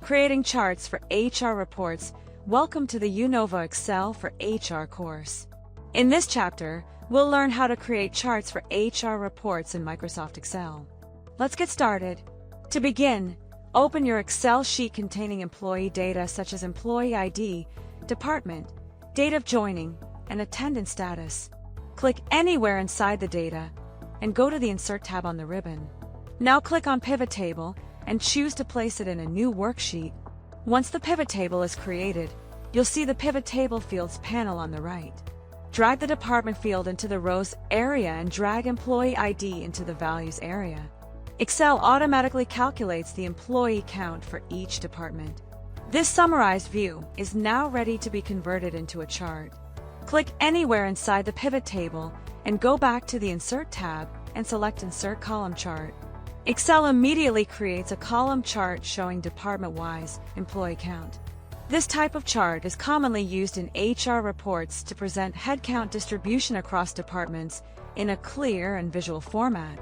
Creating charts for HR reports. Welcome to the Unova Excel for HR course. In this chapter, we'll learn how to create charts for HR reports in Microsoft Excel. Let's get started. To begin, open your Excel sheet containing employee data such as employee ID, department, date of joining, and attendance status. Click anywhere inside the data and go to the Insert tab on the ribbon. Now click on Pivot Table and choose to place it in a new worksheet. Once the pivot table is created, you'll see the Pivot Table Fields panel on the right. Drag the department field into the rows area and drag employee ID into the values area. Excel automatically calculates the employee count for each department. This summarized view is now ready to be converted into a chart. Click anywhere inside the pivot table and go back to the Insert tab and select Insert Column Chart. Excel immediately creates a column chart showing department-wise employee count. This type of chart is commonly used in HR reports to present headcount distribution across departments in a clear and visual format.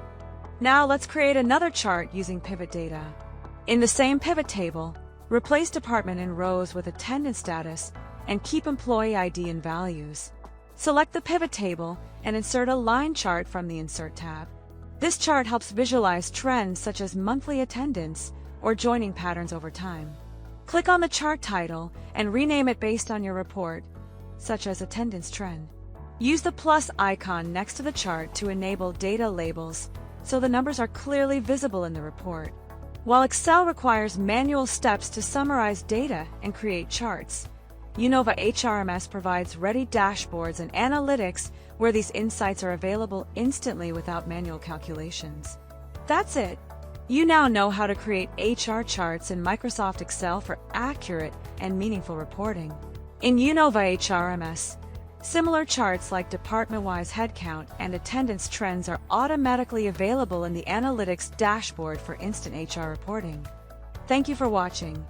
Now let's create another chart using pivot data. In the same pivot table, replace department in rows with attendance status and keep employee ID in values. Select the pivot table and insert a line chart from the Insert tab. This chart helps visualize trends such as monthly attendance or joining patterns over time. Click on the chart title and rename it based on your report, such as Attendance Trend. Use the plus icon next to the chart to enable data labels so the numbers are clearly visible in the report. While Excel requires manual steps to summarize data and create charts, Unova HRMS provides ready dashboards and analytics where these insights are available instantly without manual calculations. That's it! You now know how to create HR charts in Microsoft Excel for accurate and meaningful reporting. In Unova HRMS, similar charts like department-wise headcount and attendance trends are automatically available in the Analytics dashboard for instant HR reporting. Thank you for watching.